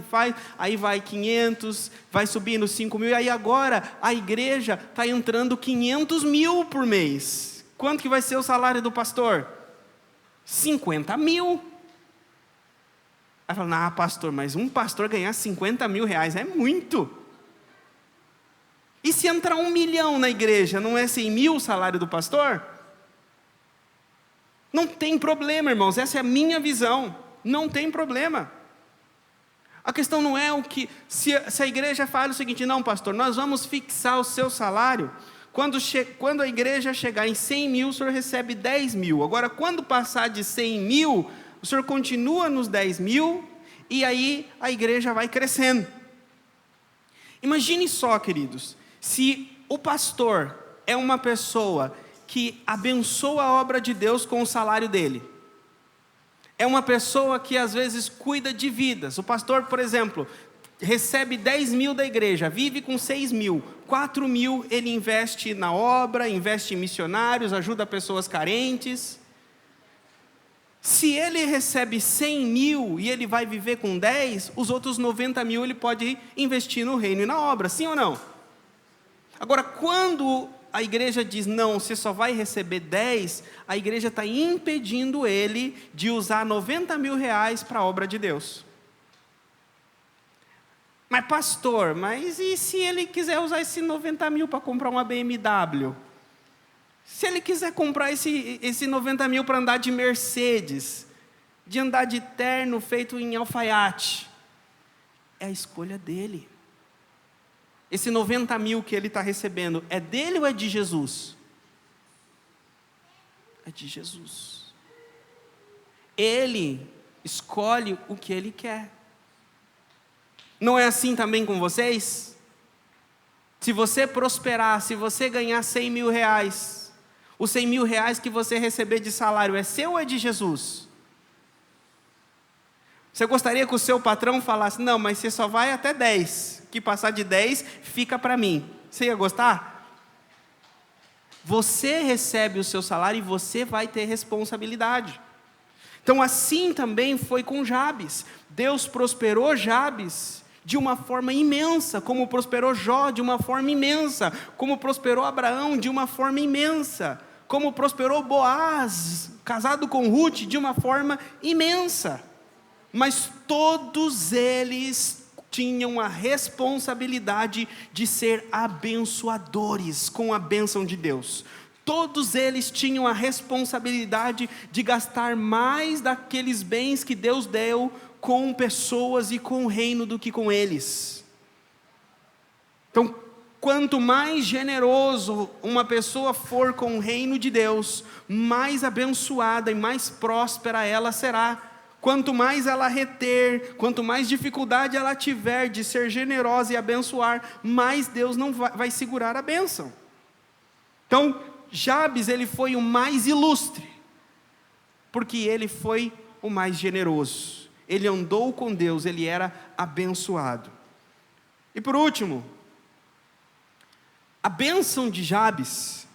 aí vai 500, vai subindo 5.000, e aí agora a igreja está entrando 500.000 por mês. Quanto que vai ser o salário do pastor? 50.000. Aí fala, pastor, mas um pastor ganhar R$50.000 é muito. E se entrar 1 milhão na igreja, não é 100.000 o salário do pastor? Não tem problema, irmãos, essa é a minha visão, não tem problema. A questão não é se a igreja fala o seguinte, não pastor, nós vamos fixar o seu salário, quando a igreja chegar em 100.000, o senhor recebe 10.000, agora quando passar de 100.000, o senhor continua nos 10.000, e aí a igreja vai crescendo. Imagine só, queridos, se o pastor é uma pessoa que abençoa a obra de Deus com o salário dele, é uma pessoa que às vezes cuida de vidas. O pastor, por exemplo, recebe 10.000 da igreja, vive com 6.000, 4.000 ele investe na obra, investe em missionários, ajuda pessoas carentes. Se ele recebe 100.000 e ele vai viver com 10, os outros 90.000 ele pode investir no reino e na obra, sim ou não? Agora, quando a igreja diz, não, você só vai receber 10, a igreja está impedindo ele de usar R$90.000 para a obra de Deus. Mas pastor, e se ele quiser usar esse 90.000 para comprar uma BMW? Se ele quiser comprar esse 90.000 para andar de Mercedes, de andar de terno feito em alfaiate, é a escolha dele. Esse 90.000 que ele está recebendo, é dele ou é de Jesus? É de Jesus. Ele escolhe o que ele quer. Não é assim também com vocês? Se você prosperar, se você ganhar R$100.000, os R$100.000 que você receber de salário é seu ou é de Jesus? Você gostaria que o seu patrão falasse, não, mas você só vai até 10, que passar de 10 fica para mim. Você ia gostar? Você recebe o seu salário e você vai ter responsabilidade. Então assim também foi com Jabes. Deus prosperou Jabes de uma forma imensa, como prosperou Jó de uma forma imensa, como prosperou Abraão de uma forma imensa, como prosperou Boaz, casado com Ruth, de uma forma imensa. Mas todos eles tinham a responsabilidade de ser abençoadores com a bênção de Deus. Todos eles tinham a responsabilidade de gastar mais daqueles bens que Deus deu com pessoas e com o reino do que com eles. Então, quanto mais generoso uma pessoa for com o reino de Deus, mais abençoada e mais próspera ela será. Quanto mais ela reter, quanto mais dificuldade ela tiver de ser generosa e abençoar, mais Deus não vai segurar a bênção. Então, Jabes, ele foi o mais ilustre, porque ele foi o mais generoso. Ele andou com Deus, ele era abençoado. E por último, a bênção de Jabes,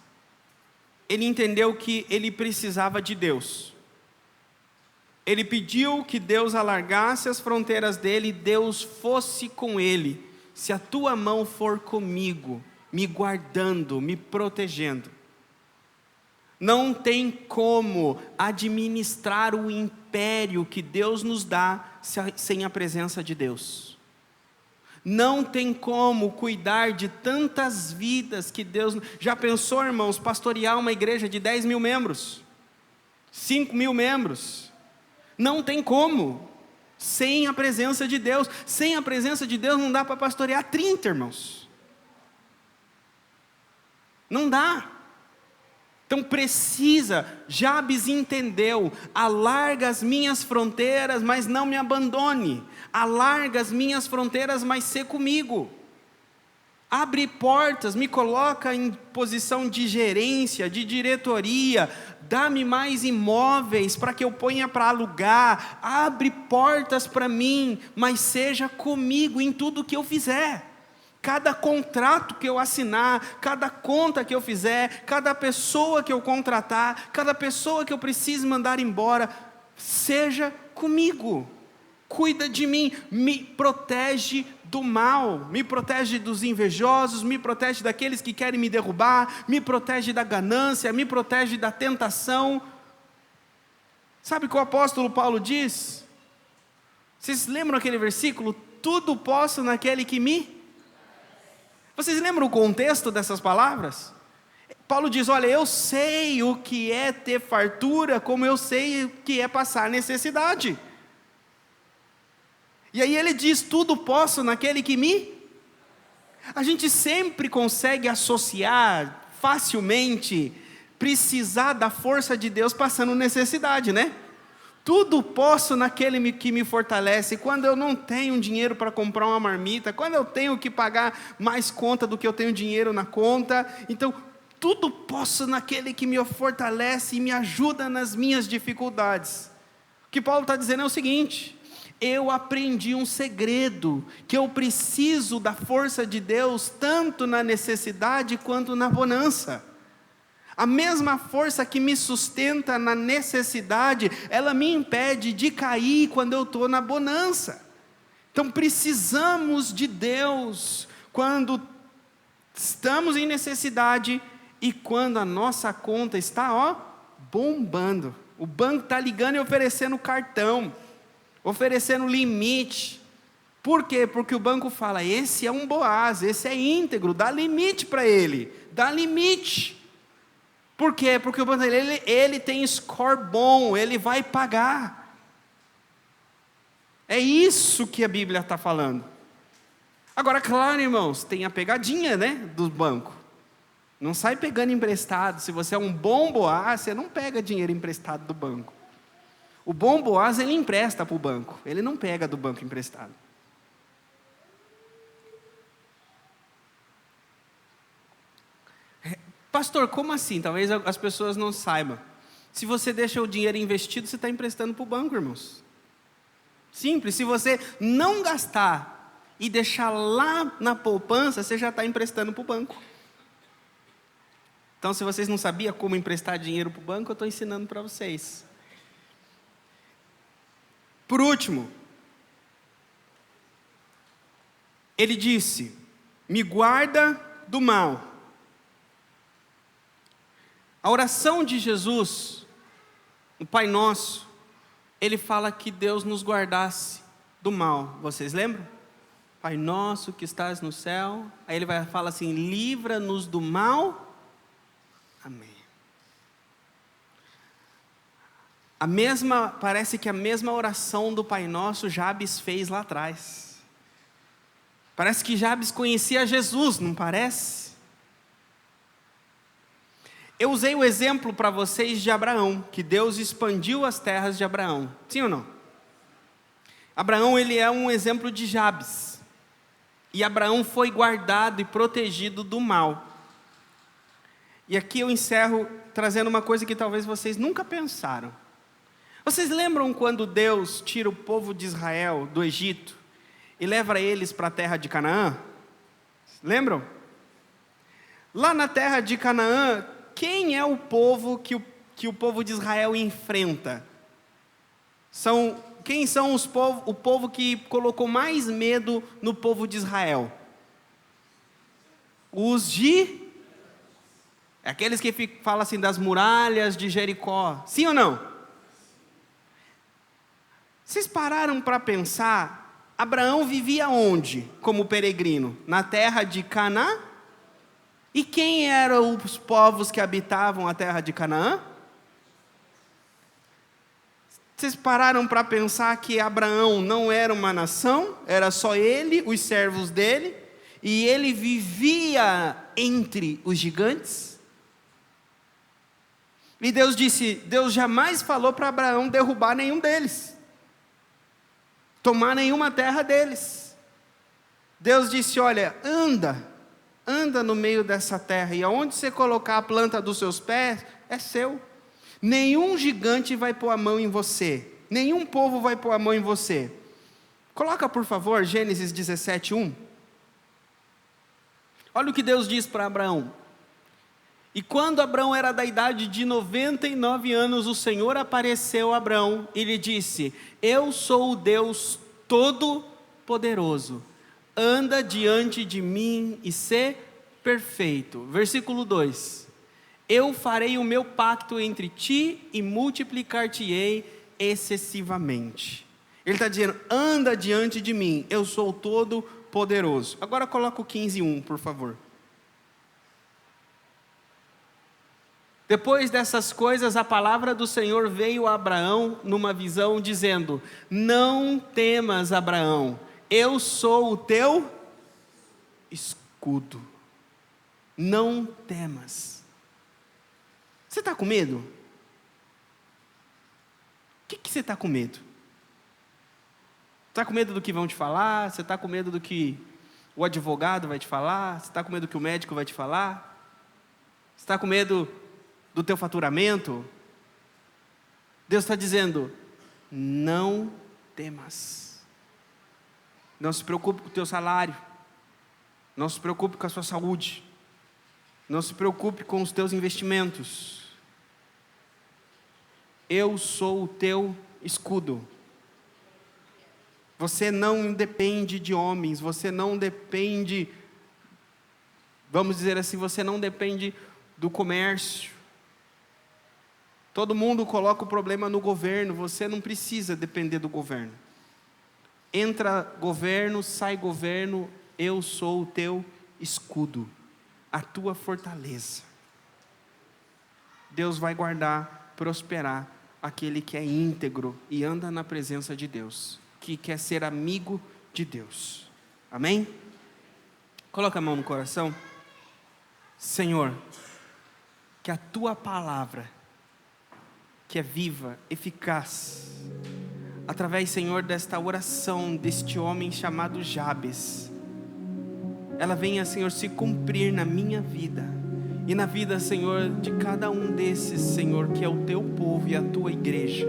ele entendeu que ele precisava de Deus. Ele pediu que Deus alargasse as fronteiras dele, e Deus fosse com ele. Se a tua mão for comigo, me guardando, me protegendo. Não tem como administrar o império que Deus nos dá sem a presença de Deus. Não tem como cuidar de tantas vidas que Deus... Já pensou, irmãos, pastorear uma igreja de 10 mil membros? 5 mil membros? Não tem como, sem a presença de Deus. Sem a presença de Deus não dá para pastorear 30, irmãos. Não dá. Então precisa, Jabes entendeu, alarga as minhas fronteiras, mas não me abandone. Alarga as minhas fronteiras, mas sê comigo. Abre portas, me coloca em posição de gerência, de diretoria, dá-me mais imóveis para que eu ponha para alugar, abre portas para mim, mas seja comigo em tudo que eu fizer. Cada contrato que eu assinar, cada conta que eu fizer, cada pessoa que eu contratar, cada pessoa que eu preciso mandar embora, seja comigo. Cuida de mim, me protege do mal, me protege dos invejosos, me protege daqueles que querem me derrubar, me protege da ganância, me protege da tentação. Sabe o que o apóstolo Paulo diz? Vocês lembram aquele versículo? Tudo posso naquele que me... Vocês lembram o contexto dessas palavras? Paulo diz, olha, eu sei o que é ter fartura, como eu sei o que é passar necessidade. E aí ele diz, tudo posso naquele que me... A gente sempre consegue associar facilmente, precisar da força de Deus passando necessidade, né? Tudo posso naquele que me fortalece. Quando eu não tenho dinheiro para comprar uma marmita, quando eu tenho que pagar mais conta do que eu tenho dinheiro na conta, então tudo posso naquele que me fortalece e me ajuda nas minhas dificuldades. O que Paulo está dizendo é o seguinte: eu aprendi um segredo, que eu preciso da força de Deus, tanto na necessidade quanto na bonança. A mesma força que me sustenta na necessidade, ela me impede de cair quando eu estou na bonança. Então precisamos de Deus, quando estamos em necessidade, e quando a nossa conta está, bombando. O banco está ligando e oferecendo cartão, oferecendo limite. Por quê? Porque o banco fala, esse é um Boaz, esse é íntegro, dá limite para ele, dá limite. Por quê? Porque o banco ele tem score bom, ele vai pagar. É isso que a Bíblia está falando. Agora, claro, irmãos, tem a pegadinha, né, do banco. Não sai pegando emprestado. Se você é um bom Boaz, você não pega dinheiro emprestado do banco. O bom Boaz, ele empresta para o banco, ele não pega do banco emprestado. Pastor, como assim? Talvez as pessoas não saibam. Se você deixa o dinheiro investido, você está emprestando para o banco, irmãos. Simples, se você não gastar e deixar lá na poupança, você já está emprestando para o banco. Então, se vocês não sabiam como emprestar dinheiro para o banco, eu estou ensinando para vocês. Por último, ele disse, me guarda do mal. A oração de Jesus, o Pai Nosso, ele fala que Deus nos guardasse do mal. Vocês lembram? Pai Nosso que estás no céu. Aí ele fala assim, livra-nos do mal. Amém. Parece que a mesma oração do Pai Nosso Jabes fez lá atrás. Parece que Jabes conhecia Jesus, não parece? Eu usei o exemplo para vocês de Abraão, que Deus expandiu as terras de Abraão. Sim ou não? Abraão, ele é um exemplo de Jabes. E Abraão foi guardado e protegido do mal. E aqui eu encerro trazendo uma coisa que talvez vocês nunca pensaram. Vocês lembram quando Deus tira o povo de Israel do Egito e leva eles para a terra de Canaã? Lembram? Lá na terra de Canaã, quem é o povo que o povo de Israel enfrenta? Quem são o povo que colocou mais medo no povo de Israel? Aqueles que falam assim das muralhas de Jericó. Sim ou não? Vocês pararam para pensar, Abraão vivia onde como peregrino? Na terra de Canaã? E quem eram os povos que habitavam a terra de Canaã? Vocês pararam para pensar que Abraão não era uma nação, era só ele, os servos dele, e ele vivia entre os gigantes? E Deus jamais falou para Abraão derrubar nenhum deles, tomar nenhuma terra deles. Deus disse: olha, anda no meio dessa terra, e aonde você colocar a planta dos seus pés, é seu. Nenhum gigante vai pôr a mão em você, nenhum povo vai pôr a mão em você. Coloca por favor Gênesis 17:1. Olha o que Deus diz para Abraão: e quando Abraão era da idade de 99 anos, o Senhor apareceu a Abraão e lhe disse: eu sou o Deus Todo-Poderoso, anda diante de mim e sê perfeito. Versículo 2: eu farei o meu pacto entre ti e multiplicar-te-ei excessivamente. Ele está dizendo: anda diante de mim, eu sou o Todo-Poderoso. Agora coloca o 15:1, por favor. Depois dessas coisas, a palavra do Senhor veio a Abraão numa visão, dizendo: não temas, Abraão, eu sou o teu escudo. Não temas. Você está com medo? O que você está com medo? Está com medo do que vão te falar? Você está com medo do que o advogado vai te falar? Você está com medo do que o médico vai te falar? Você está com medo do teu faturamento? Deus está dizendo: não temas. Não se preocupe com o teu salário, não se preocupe com a sua saúde, não se preocupe com os teus investimentos. Eu sou o teu escudo. Você não depende de homens, você não depende, vamos dizer assim, você não depende do comércio. Todo mundo coloca o problema no governo, você não precisa depender do governo. Entra governo, sai governo, eu sou o teu escudo, a tua fortaleza. Deus vai guardar, prosperar aquele que é íntegro e anda na presença de Deus, que quer ser amigo de Deus. Amém? Coloca a mão no coração. Senhor, que a tua palavra, que é viva, eficaz, através, Senhor, desta oração, deste homem chamado Jabes, ela venha, Senhor, se cumprir na minha vida, e na vida, Senhor, de cada um desses, Senhor, que é o teu povo e a tua igreja.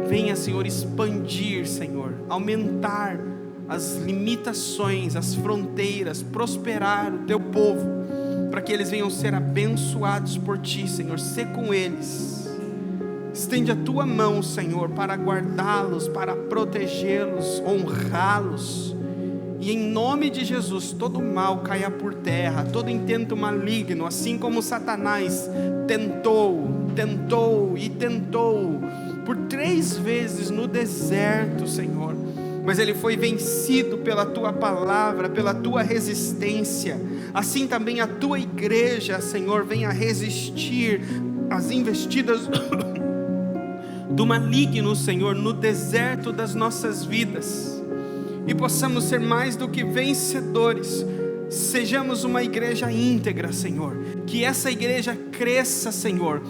Venha, Senhor, expandir, Senhor, aumentar as limitações, as fronteiras, prosperar o teu povo, para que eles venham ser abençoados por ti, Senhor. Sê com eles. Estende a tua mão, Senhor, para guardá-los, para protegê-los, honrá-los. E em nome de Jesus, todo mal caia por terra, todo intento maligno, assim como Satanás tentou por 3 vezes no deserto, Senhor, mas ele foi vencido pela tua palavra, pela tua resistência. Assim também a tua igreja, Senhor, venha resistir às investidas do maligno, Senhor, no deserto das nossas vidas, e possamos ser mais do que vencedores. Sejamos uma igreja íntegra, Senhor, que essa igreja cresça, Senhor,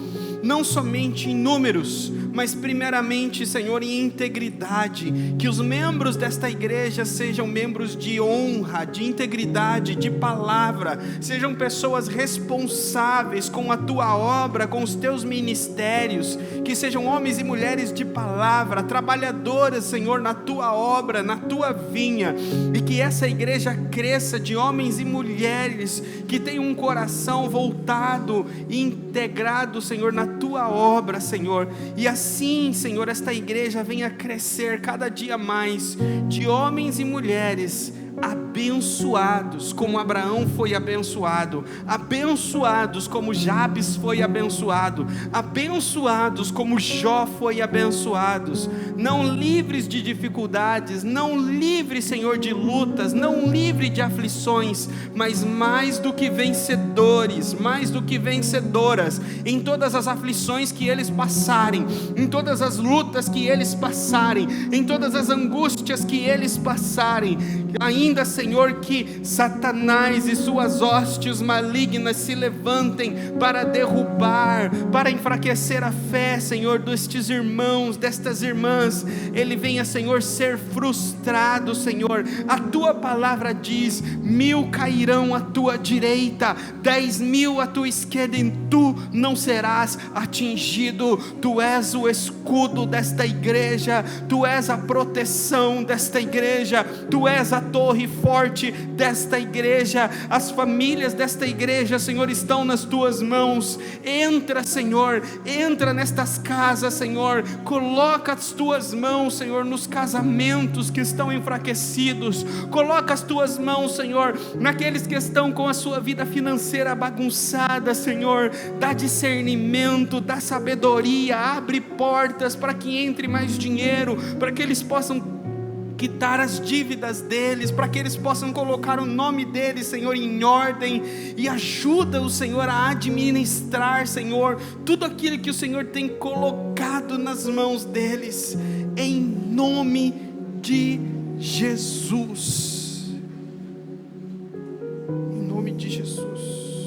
não somente em números, mas primeiramente, Senhor, em integridade. Que os membros desta igreja sejam membros de honra, de integridade, de palavra, sejam pessoas responsáveis com a tua obra, com os teus ministérios, que sejam homens e mulheres de palavra, trabalhadoras, Senhor, na tua obra, na tua vinha, e que essa igreja cresça de homens e mulheres que tenham um coração voltado e integrado, Senhor, na tua obra, Senhor. E assim, Senhor, esta igreja venha crescer cada dia mais de homens e mulheres abençoados, como Abraão foi abençoado, abençoados como Jabes foi abençoado, abençoados como Jó foi abençoados, não livres de dificuldades, não livres, Senhor, de lutas, não livres de aflições, mas mais do que vencedores, mais do que vencedoras, em todas as aflições que eles passarem, em todas as lutas que eles passarem, em todas as angústias que eles passarem, ainda, Senhor, que Satanás e suas hostes malignas se levantem para derrubar, para enfraquecer a fé, Senhor, destes irmãos, destas irmãs, ele venha, Senhor, ser frustrado, Senhor. A tua palavra diz: 1000 cairão à tua direita, 10.000 à tua esquerda, e tu não serás atingido. Tu és o escudo desta igreja, tu és a proteção desta igreja, tu és a torre forte desta igreja. As famílias desta igreja, Senhor, estão nas tuas mãos. Entra, Senhor, entra nestas casas, Senhor, coloca as tuas mãos, Senhor, nos casamentos que estão enfraquecidos, coloca as tuas mãos, Senhor, naqueles que estão com a sua vida financeira bagunçada, Senhor, dá discernimento, dá sabedoria, abre portas para que entre mais dinheiro, para que eles possam quitar as dívidas deles, para que eles possam colocar o nome deles, Senhor, em ordem, e ajuda o Senhor a administrar, Senhor, tudo aquilo que o Senhor tem colocado nas mãos deles, em nome de Jesus, em nome de Jesus.